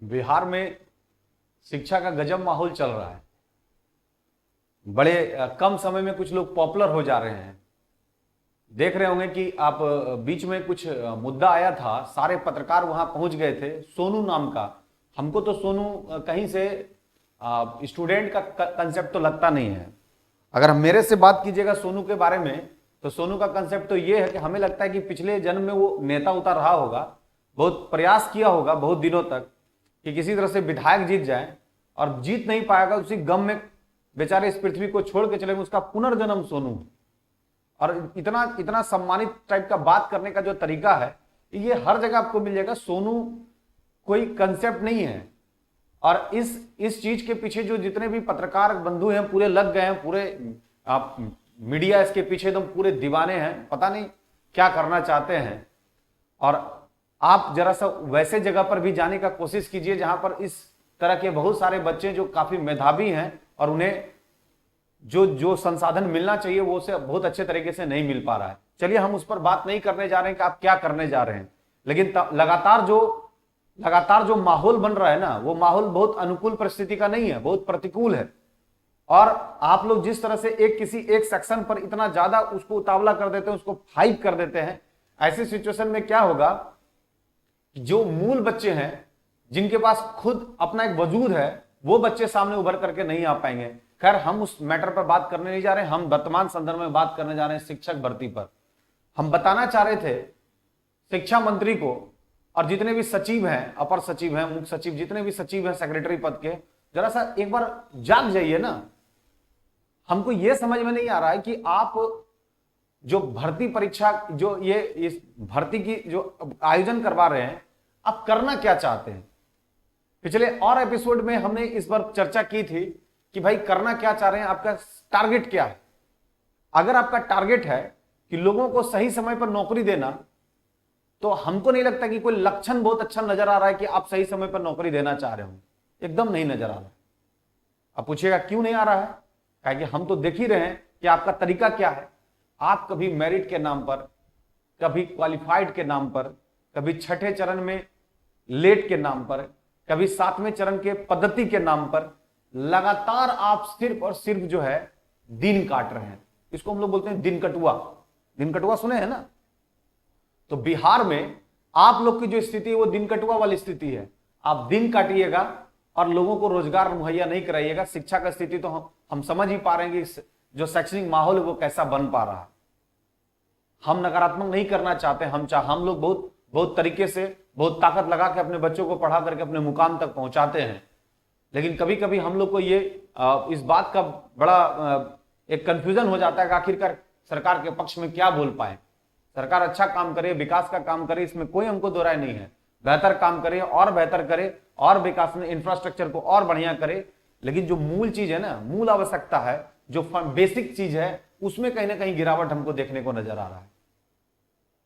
बिहार में शिक्षा का गजब माहौल चल रहा है। बड़े कम समय में कुछ लोग पॉपुलर हो जा रहे हैं। देख रहे होंगे कि आप बीच में कुछ मुद्दा आया था, सारे पत्रकार वहां पहुंच गए थे। सोनू नाम का, हमको तो सोनू कहीं से स्टूडेंट का कंसेप्ट तो लगता नहीं है। अगर मेरे से बात कीजिएगा सोनू के बारे में, तो सोनू का कंसेप्ट तो ये है कि हमें लगता है कि पिछले जन्म में वो नेता उतर रहा होगा, बहुत प्रयास किया होगा बहुत दिनों तक कि किसी तरह से विधायक जीत जाए, और जीत नहीं पाएगा। उसी गम में बेचारे इस पृथ्वी को छोड़ के चले गए। उसका पुनर्जन्म सोनू, और इतना इतना सम्मानित टाइप का बात करने का जो तरीका है, ये हर जगह आपको मिल जाएगा। सोनू कोई कंसेप्ट नहीं है। और इस चीज के पीछे जो जितने भी पत्रकार बंधु हैं पूरे लग गए हैं, पूरे आप मीडिया इसके पीछे एकदम पूरे दीवाने हैं, पता नहीं क्या करना चाहते हैं। और आप जरा सा वैसे जगह पर भी जाने का कोशिश कीजिए जहां पर इस तरह के बहुत सारे बच्चे जो काफी मेधावी हैं और उन्हें जो जो संसाधन मिलना चाहिए वो उसे बहुत अच्छे तरीके से नहीं मिल पा रहा है। चलिए हम उस पर बात नहीं करने जा रहे हैं कि आप क्या करने जा रहे हैं, लेकिन लगातार जो माहौल बन रहा है ना, वो माहौल बहुत अनुकूल परिस्थिति का नहीं है, बहुत प्रतिकूल है। और आप लोग जिस तरह से किसी एक सेक्शन पर इतना ज्यादा उसको उतावला कर देते हैं, उसको हाइप कर देते हैं, ऐसी सिचुएशन में क्या होगा, जो मूल बच्चे हैं जिनके पास खुद अपना एक वजूद है, वो बच्चे सामने उभर करके नहीं आ पाएंगे। खैर, हम उस मैटर पर बात करने नहीं जा रहे हैं। हम वर्तमान संदर्भ में बात करने जा रहे हैं शिक्षक भर्ती पर। हम बताना चाह रहे थे शिक्षा मंत्री को और जितने भी सचिव हैं, अपर सचिव हैं, मुख्य सचिव, जितने भी सचिव हैं सेक्रेटरी पद के, जरा सा एक बार जाग जाइए ना। हमको यह समझ में नहीं आ रहा है कि आप जो भर्ती परीक्षा, जो ये इस भर्ती की जो आयोजन करवा रहे हैं, आप करना क्या चाहते हैं। पिछले और एपिसोड में हमने इस पर चर्चा की थी कि भाई करना क्या चाह रहे हैं, आपका टारगेट क्या है। अगर आपका टारगेट है कि लोगों को सही समय पर नौकरी देना, तो हमको नहीं लगता कि कोई लक्षण बहुत अच्छा नजर आ रहा है कि आप सही समय पर नौकरी देना चाह रहे हो। एकदम नहीं नजर आ रहा है। आप पूछिएगा क्यों नहीं आ रहा है, कि हम तो देख ही रहे हैं कि आपका तरीका क्या है। आप कभी मेरिट के नाम पर, कभी क्वालिफाइड के नाम पर, कभी छठे चरण में लेट के नाम पर, कभी सातवें चरण के पद्धति के नाम पर लगातार आप सिर्फ और सिर्फ जो है दिन काट रहे हैं। इसको हम लोग बोलते हैं दिन कटुआ। दिन कटुआ सुने हैं ना। तो बिहार में आप लोग की जो स्थिति है वो दिन कटुआ वाली स्थिति है। आप दिन काटिएगा और लोगों को रोजगार मुहैया नहीं कराइएगा। शिक्षा का स्थिति तो हम समझ ही पा रहे हैं कि जो शैक्षणिक माहौल है वो कैसा बन पा रहा है। हम नकारात्मक नहीं करना चाहते। हम लोग बहुत तरीके से बहुत ताकत लगा के अपने बच्चों को पढ़ा करके अपने मुकाम तक पहुंचाते हैं। लेकिन कभी कभी हम लोग को ये इस बात का बड़ा एक कंफ्यूजन हो जाता है कि आखिरकार सरकार के पक्ष में क्या बोल पाए। सरकार अच्छा काम करे, विकास का काम करे, इसमें कोई हमको दो राय नहीं है। बेहतर काम करे और बेहतर करे और विकास में इंफ्रास्ट्रक्चर को और बढ़िया करे। लेकिन जो मूल चीज है ना, मूल आवश्यकता है, जो बेसिक चीज है, उसमें कहीं ना कहीं गिरावट हमको देखने को नजर आ रहा है।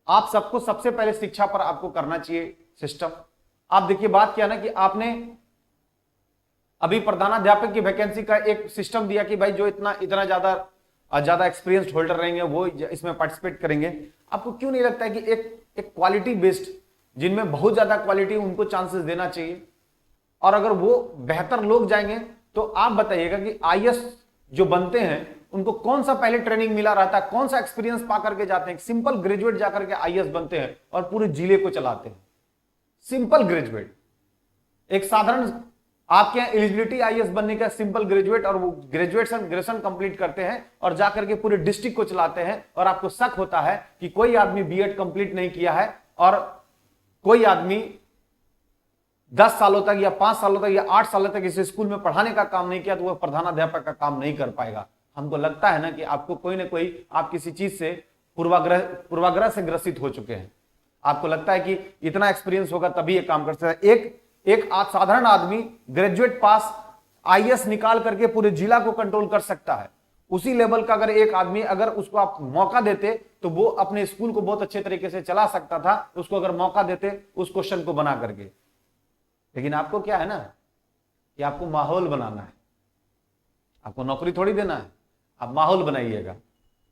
आप सबको सबसे पहले शिक्षा पर आपको करना चाहिए सिस्टम। आप देखिए बात क्या ना कि आपने अभी प्रधानाध्यापक की वैकेंसी का एक सिस्टम दिया कि भाई जो इतना ज्यादा एक्सपीरियंस्ड होल्डर रहेंगे वो इसमें पार्टिसिपेट करेंगे। आपको क्यों नहीं लगता है कि एक क्वालिटी बेस्ड, जिनमें बहुत ज्यादा क्वालिटी, उनको चांसेस देना चाहिए। और अगर वो बेहतर लोग जाएंगे तो आप बताइएगा कि आईएएस जो बनते हैं उनको कौन सा पहले ट्रेनिंग मिला रहता है, कौन सा एक्सपीरियंस पा करके जाते हैं। सिंपल ग्रेजुएट जाकर के आईएएस बनते हैं और पूरे जिले को चलाते हैं। सिंपल ग्रेजुएट, एक साधारण आपके यहाँ एलिजिबिलिटी आईएएस बनने का सिंपल ग्रेजुएट, और वो ग्रेजुएशन कंप्लीट करते हैं और जाकर के पूरे डिस्ट्रिक्ट को चलाते हैं। और आपको शक होता है कि कोई आदमी बीएड कंप्लीट नहीं किया है और कोई आदमी 10 सालों तक या 5 सालों तक या 8 सालों तक इस स्कूल में पढ़ाने का काम नहीं किया, तो वह प्रधानाध्यापक का काम नहीं कर पाएगा। हमको लगता है ना कि आपको कोई ना कोई, आप किसी चीज से पूर्वाग्रह से ग्रसित हो चुके हैं। आपको लगता है कि इतना एक्सपीरियंस होगा तभी ये काम कर सकता है। एक साधारण आदमी ग्रेजुएट पास आईएएस निकाल करके पूरे जिला को कंट्रोल कर सकता है। उसी लेवल का अगर एक आदमी, अगर उसको आप मौका देते तो वो अपने स्कूल को बहुत अच्छे तरीके से चला सकता था, उसको अगर मौका देते उस क्वेश्चन को बना करके। लेकिन आपको क्या है ना कि आपको माहौल बनाना है, आपको नौकरी थोड़ी देना है। आप माहौल बनाइएगा।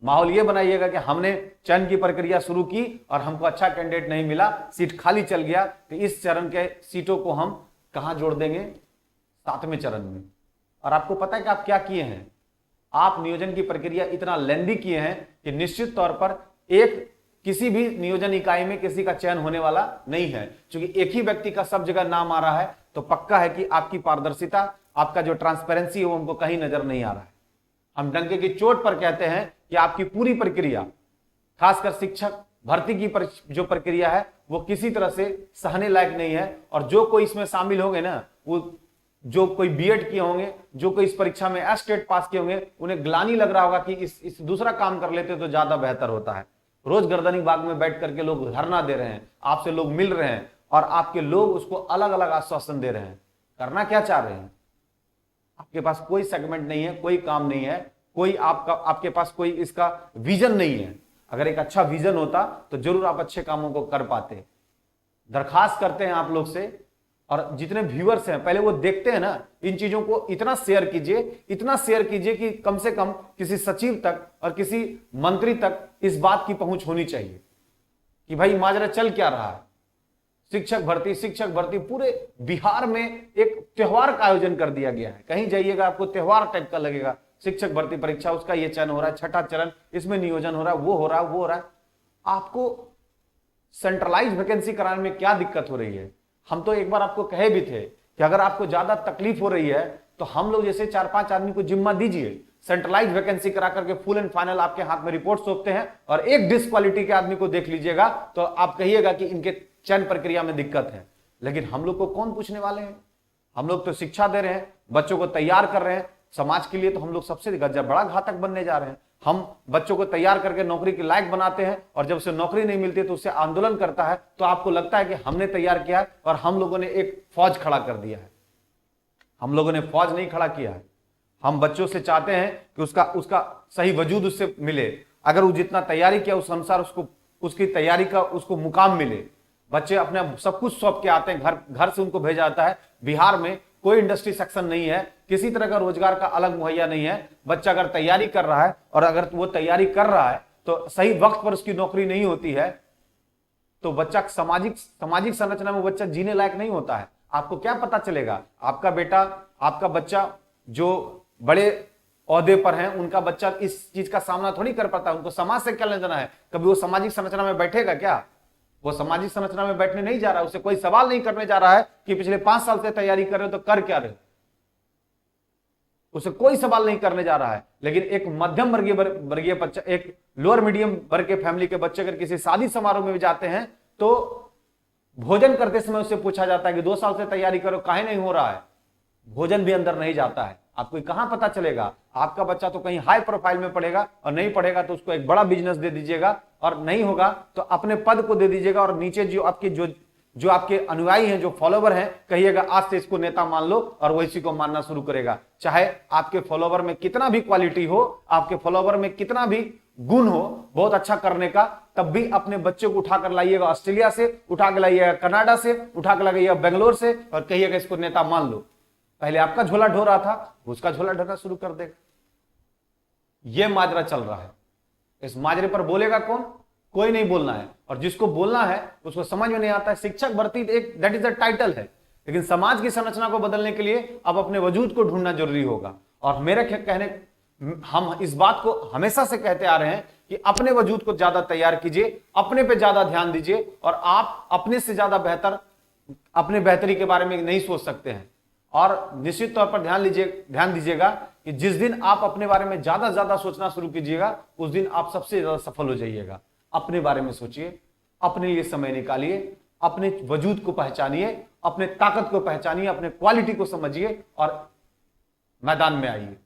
माहौल ये बनाइएगा कि हमने चयन की प्रक्रिया शुरू की और हमको अच्छा कैंडिडेट नहीं मिला, सीट खाली चल गया, तो इस चरण के सीटों को हम कहां जोड़ देंगे? 7वें चरण में। और आपको पता है कि आप क्या किए हैं? आप नियोजन की प्रक्रिया इतना लेंदी किए हैं कि निश्चित तौर पर किसी भी नियोजन इकाई में किसी का चयन होने वाला नहीं है। क्योंकि एक ही व्यक्ति का सब जगह नाम आ रहा है तो पक्का है कि आपकी पारदर्शिता, आपका जो ट्रांसपेरेंसी है वो हमको कहीं नजर नहीं आ रहा है। हम डंके की चोट पर कहते हैं कि आपकी पूरी प्रक्रिया, खासकर शिक्षक भर्ती की जो प्रक्रिया है वो किसी तरह से सहने लायक नहीं है। और जो कोई इसमें शामिल होंगे ना, वो जो कोई बीएड किए होंगे, जो कोई इस परीक्षा में एस्टेट पास किए होंगे, उन्हें ग्लानि लग रहा होगा कि इस दूसरा काम कर लेते तो ज्यादा बेहतर होता है। रोज गर्दनी बाग में बैठ करके लोग धरना दे रहे हैं, आपसे लोग मिल रहे हैं और आपके लोग उसको अलग अलग आश्वासन दे रहे हैं। करना क्या चाह रहे हैं? आपके पास कोई सेगमेंट नहीं है, कोई काम नहीं है, कोई आपके पास कोई इसका विजन नहीं है। अगर एक अच्छा विजन होता तो जरूर आप अच्छे कामों को कर पाते। दरखास्त करते हैं आप लोग से, और जितने व्यूअर्स हैं पहले वो देखते हैं ना, इन चीजों को इतना शेयर कीजिए, इतना शेयर कीजिए कि कम से कम किसी सचिव तक और किसी मंत्री तक इस बात की पहुंच होनी चाहिए कि भाई माजरा चल क्या रहा है। शिक्षक भर्ती पूरे बिहार में एक त्योहार का आयोजन कर दिया गया है। कहीं जाइएगा आपको त्योहार टाइप का लगेगा। शिक्षक भर्ती परीक्षा, उसका ये चयन हो रहा है, 6ठा चरण, इसमें नियोजन हो रहा है, वो हो रहा है। आपको सेंट्रलाइज वैकेंसी कराने में क्या दिक्कत हो रही है? हम तो एक बार आपको कहे भी थे कि अगर आपको ज्यादा तकलीफ हो रही है तो हम लोग जैसे 4-5 आदमी को जिम्मा दीजिए, सेंट्रलाइज वैकेंसी करा करके फुल एंड फाइनल आपके हाथ में रिपोर्ट सौंपते हैं और एक डिसक्वालिटी के आदमी को देख लीजिएगा तो आप कहिएगा कि इनके चयन प्रक्रिया में दिक्कत है। लेकिन हम लोग को कौन पूछने वाले हैं? हम लोग तो शिक्षा दे रहे हैं, बच्चों को तैयार कर रहे हैं समाज के लिए, तो हम लोग सबसे बड़ा घातक बनने जा रहे हैं। हम बच्चों को तैयार करके नौकरी के लायक बनाते हैं और जब उसे नौकरी नहीं मिलती तो उससे आंदोलन करता है, तो आपको लगता है कि हमने तैयार किया है और हम लोगों ने एक फौज खड़ा कर दिया है। हम लोगों ने फौज नहीं खड़ा किया है। हम बच्चों से चाहते हैं कि उसका सही वजूद उससे मिले। अगर वो जितना तैयारी किया उस अनुसार उसकी तैयारी का उसको मुकाम मिले। बच्चे अपने सब कुछ सौंप के आते हैं, घर से उनको भेजा जाता है। बिहार में कोई इंडस्ट्री सेक्शन नहीं है, किसी तरह का रोजगार का अलग मुहैया नहीं है। बच्चा अगर तैयारी कर रहा है और अगर वो तैयारी कर रहा है तो सही वक्त पर उसकी नौकरी नहीं होती है तो बच्चा सामाजिक संरचना में बच्चा जीने लायक नहीं होता है। आपको क्या पता चलेगा? आपका बेटा, आपका बच्चा जो बड़े ओहदे पर हैं, उनका बच्चा इस चीज का सामना थोड़ी कर पाता है। उनको समाज से क्या लेना है? कभी वो सामाजिक संरचना में बैठेगा क्या? वो सामाजिक संरचना में बैठने नहीं जा रहा है। उसे कोई सवाल नहीं करने जा रहा है कि पिछले 5 साल से तैयारी कर रहे हो तो कर क्या रहे हो। उसे कोई सवाल नहीं करने जा रहा है। लेकिन एक मध्यम वर्गीय बच्चा, एक लोअर मीडियम वर्ग के फैमिली के बच्चे अगर किसी शादी समारोह में जाते हैं तो भोजन करते समय उससे पूछा जाता है कि 2 साल से तैयारी करो, काहे नहीं हो रहा है? भोजन भी अंदर नहीं जाता है। आपको कहां पता चलेगा? आपका बच्चा तो कहीं हाई प्रोफाइल में पढ़ेगा, और नहीं पढ़ेगा तो उसको एक बड़ा बिजनेस दे दीजिएगा, और नहीं होगा तो अपने पद को दे दीजिएगा, और नीचे जो आपके अनुयायी हैं, जो फॉलोवर हैं, कहिएगा आज से इसको नेता मान लो, और वो इसी को मानना शुरू करेगा। चाहे आपके फॉलोवर में कितना भी क्वालिटी हो, आपके फॉलोवर में कितना भी गुण हो बहुत अच्छा करने का, तब भी अपने बच्चे को उठाकर लाइएगा ऑस्ट्रेलिया से, उठा के लाइएगा कनाडा से, उठा के लाइएगा बेंगलोर से, और कहिएगा इसको नेता मान लो। पहले आपका झोला ढो रहा था, उसका झोला ढोना शुरू कर देगा। यह माजरा चल रहा है। इस माजरे पर बोलेगा कौन? कोई नहीं बोलना है, और जिसको बोलना है उसको समझ में नहीं आता है। शिक्षक भर्ती एक दैट इज अ टाइटल है, लेकिन समाज की संरचना को बदलने के लिए अब अपने वजूद को ढूंढना जरूरी होगा। और मेरे कहने, हम इस बात को हमेशा से कहते आ रहे हैं कि अपने वजूद को ज्यादा तैयार कीजिए, अपने पे ज्यादा ध्यान दीजिए, और आप अपने से ज्यादा बेहतर अपने बेहतरी के बारे में नहीं सोच सकते हैं। और निश्चित तौर पर ध्यान दीजिएगा कि जिस दिन आप अपने बारे में ज्यादा सोचना शुरू कीजिएगा, उस दिन आप सबसे ज्यादा सफल हो जाइएगा। अपने बारे में सोचिए, अपने लिए समय निकालिए, अपने वजूद को पहचानिए, अपने ताकत को पहचानिए, अपने क्वालिटी को समझिए और मैदान में आइए।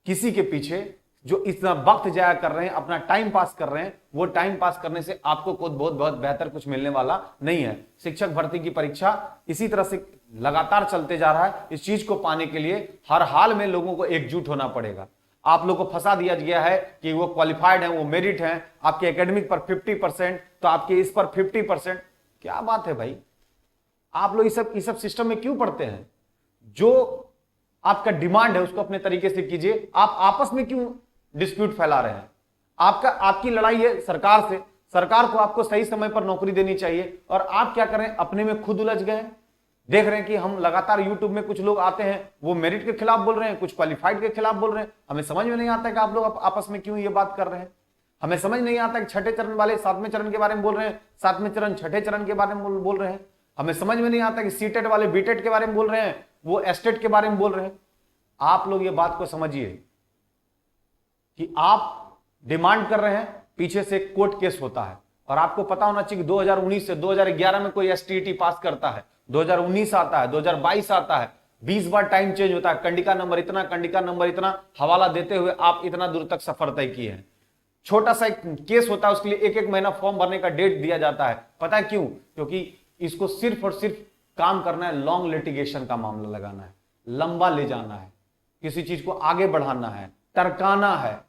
किसी के पीछे जो इतना वक्त जाया कर रहे हैं, अपना टाइम पास कर रहे हैं, वो टाइम पास करने से आपको खुद बहुत बेहतर कुछ मिलने वाला नहीं है। शिक्षक भर्ती की परीक्षा इसी तरह से लगातार चलते जा रहा है। इस चीज को पाने के लिए हर हाल में लोगों को एकजुट होना पड़ेगा। आप लोगों को फंसा दिया गया है कि वो क्वालिफाइड हैं, वो मेरिट हैं, आपके एकेडमिक पर 50% तो आपके इस पर 50%। क्या बात है भाई? आप लोग इस सब सिस्टम में क्यों पढ़ते हैं? जो आपका डिमांड है उसको अपने तरीके से कीजिए। आप आपस में क्यों डिस्प्यूट फैला रहे हैं? आपकी लड़ाई है सरकार से। सरकार को आपको सही समय पर नौकरी देनी चाहिए, और आप क्या करें? अपने में खुद उलझ गए। देख रहे हैं कि हम लगातार यूट्यूब में कुछ लोग आते हैं, वो मेरिट के खिलाफ बोल रहे हैं, कुछ क्वालिफाइड के खिलाफ बोल रहे हैं। हमें समझ में नहीं आता है कि आप लोग आपस में क्यों ये बात कर रहे हैं। हमें समझ नहीं आता कि छठे चरण वाले सातवें चरण के बारे में बोल रहे हैं, सातवें चरण छठे चरण के बारे में बोल रहे हैं। हमें समझ में नहीं आता कि सीटेट वाले बीटेट के बारे में बोल रहे हैं, वो एस्टेट के बारे में बोल रहे हैं। आप लोग ये बात को समझिए कि आप डिमांड कर रहे हैं, पीछे से कोर्ट केस होता है। और आपको पता होना चाहिए कि 2019 से 2011 में कोई एसटीईटी पास करता है, 2019 आता है, 2022 आता है, 20 बार टाइम चेंज होता है। कंडिका नंबर इतना, कंडिका नंबर इतना, हवाला देते हुए आप इतना दूर तक सफर तय किए हैं। छोटा सा एक केस होता है, उसके लिए एक एक महीना फॉर्म भरने का डेट दिया जाता है। पता है क्यों? क्योंकि इसको सिर्फ और सिर्फ काम करना है, लॉन्ग लिटिगेशन का मामला लगाना है, लंबा ले जाना है, किसी चीज को आगे बढ़ाना है, टरकाना है।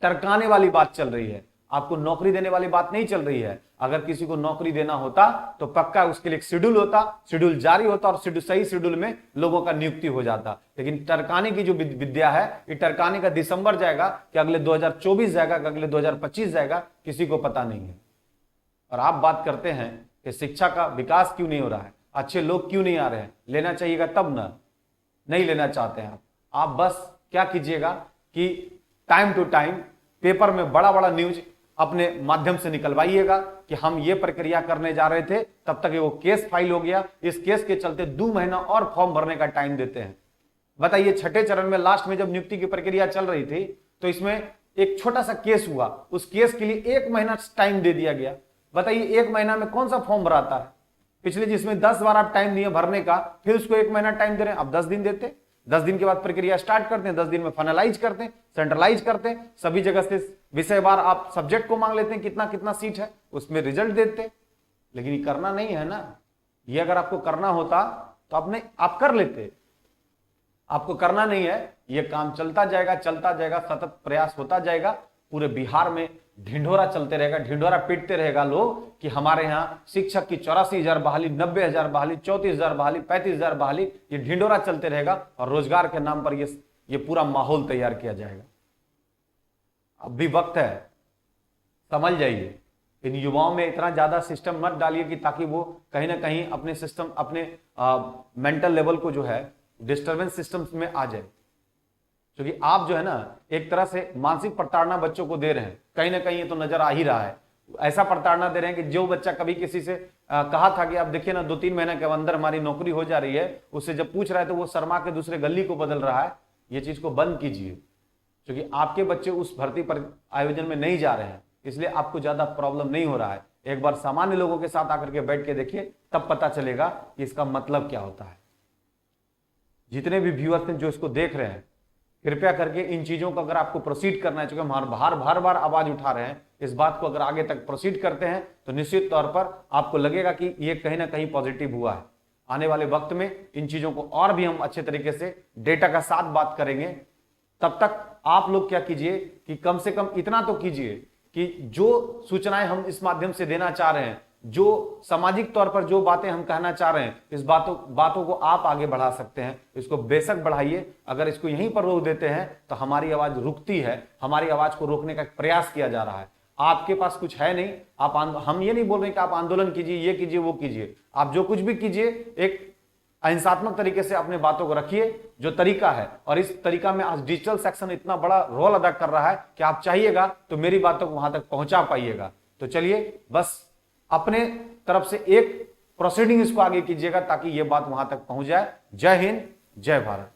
टरकाने वाली बात चल रही है, आपको नौकरी देने वाली बात नहीं चल रही है। अगर किसी को नौकरी देना होता तो पक्का उसके लिए एक शेड्यूल होता, शेड्यूल जारी होता और सही शेड्यूल में लोगों का नियुक्ति हो जाता। लेकिन टरकाने की जो विद्या है, ये टरकाने का दिसंबर जाएगा कि अगले 2024 जाएगा कि अगले 2025 जाएगा, किसी को पता नहीं है। और आप बात करते हैं कि शिक्षा का विकास क्यों नहीं हो रहा है, अच्छे लोग क्यों नहीं आ रहे हैं, लेना चाहिएगा तब ना, नहीं लेना चाहते हैं आप बस क्या कीजिएगा कि टाइम टू टाइम पेपर में बड़ा बड़ा न्यूज अपने माध्यम से निकलवाइएगा कि हम ये प्रक्रिया करने जा रहे थे, तब तक वो केस फाइल हो गया। इस केस के चलते 2 महीना और फॉर्म भरने का टाइम देते हैं। बताइए, छठे चरण में लास्ट में जब नियुक्ति की प्रक्रिया चल रही थी तो इसमें एक छोटा सा केस हुआ, उस केस के लिए 1 महीना टाइम दे दिया गया। बताइए 1 महीना में कौन सा फॉर्म भराता है? पिछले जिसमें 10 बार आप टाइम दिए भरने का, फिर उसको 1 महीना टाइम दे रहे हैं। अब 10 दिन देते, 10 दिन के बाद प्रक्रिया स्टार्ट करते हैं, 10 दिन में फाइनलाइज करते हैं, सेंट्रलाइज करते हैं, सभी जगह से विषयवार आप सब्जेक्ट को मांग लेते हैं, कितना कितना सीट है, उसमें रिजल्ट देते हैं। लेकिन ये करना नहीं है ना। ये अगर आपको करना होता तो आप कर लेते, आपको करना नहीं है। ये काम चलता जाएगा, सतत प्रयास होता जाएगा। पूरे बिहार में ढिंढोरा चलते रहेगा, ढिंढोरा पीटते रहेगा लोग कि हमारे यहाँ शिक्षक की 84,000 बहाली, 90,000 बहाली, 34,000 बहाली, 35,000 बहाली, ये ढिंढोरा चलते रहेगा और रोजगार के नाम पर ये पूरा माहौल तैयार किया जाएगा। अब भी वक्त है, समझ जाइए। इन युवाओं में इतना ज्यादा सिस्टम मत डालिए कि ताकि वो कहीं ना कहीं अपने सिस्टम, अपने मेंटल लेवल को जो है डिस्टर्बेंस सिस्टम में आ जाए। क्योंकि आप जो है ना एक तरह से मानसिक प्रताड़ना बच्चों को दे रहे हैं, कहीं ना कहीं ये तो नजर आ ही रहा है। ऐसा प्रताड़ना दे रहे हैं कि जो बच्चा कभी किसी से कहा था कि आप देखिए ना 2-3 महीने के अंदर हमारी नौकरी हो जा रही है, उससे जब पूछ रहा है तो वो शर्मा के दूसरे गली को बदल रहा है। ये चीज को बंद कीजिए, क्योंकि आपके बच्चे उस भर्ती पर आयोजन में नहीं जा रहे हैं, इसलिए आपको ज्यादा प्रॉब्लम नहीं हो रहा है। एक बार सामान्य लोगों के साथ आकर के बैठ के देखिए, तब पता चलेगा कि इसका मतलब क्या होता है। जितने भी व्यूअर्स हैं जो इसको देख रहे हैं, कृपया करके इन चीजों को अगर आपको प्रोसीड करना है, चूंकि हम बार बार आवाज उठा रहे हैं, इस बात को अगर आगे तक प्रोसीड करते हैं तो निश्चित तौर पर आपको लगेगा कि ये कहीं ना कहीं पॉजिटिव हुआ है। आने वाले वक्त में इन चीजों को और भी हम अच्छे तरीके से डेटा का साथ बात करेंगे। तब तक आप लोग क्या कीजिए कि कम से कम इतना तो कीजिए कि जो सूचनाएं हम इस माध्यम से देना चाह रहे हैं, जो सामाजिक तौर पर जो बातें हम कहना चाह रहे हैं, इस बातों को आप आगे बढ़ा सकते हैं। इसको बेशक बढ़ाइए। अगर इसको यहीं पर रोक देते हैं तो हमारी आवाज रुकती है, हमारी आवाज को रोकने का प्रयास किया जा रहा है। आपके पास कुछ है नहीं, हम ये नहीं बोल रहे कि आप आंदोलन कीजिए, ये कीजिए, वो कीजिए। आप जो कुछ भी कीजिए, एक अहिंसात्मक तरीके से अपने बातों को रखिए, जो तरीका है। और इस तरीका में आज डिजिटल सेक्शन इतना बड़ा रोल अदा कर रहा है कि आप चाहिएगा तो मेरी बातों को वहां तक पहुंचा पाइएगा। तो चलिए, बस अपने तरफ से एक प्रोसीडिंग इसको आगे कीजिएगा ताकि ये बात वहां तक पहुंच जाए। जय हिंद, जय भारत।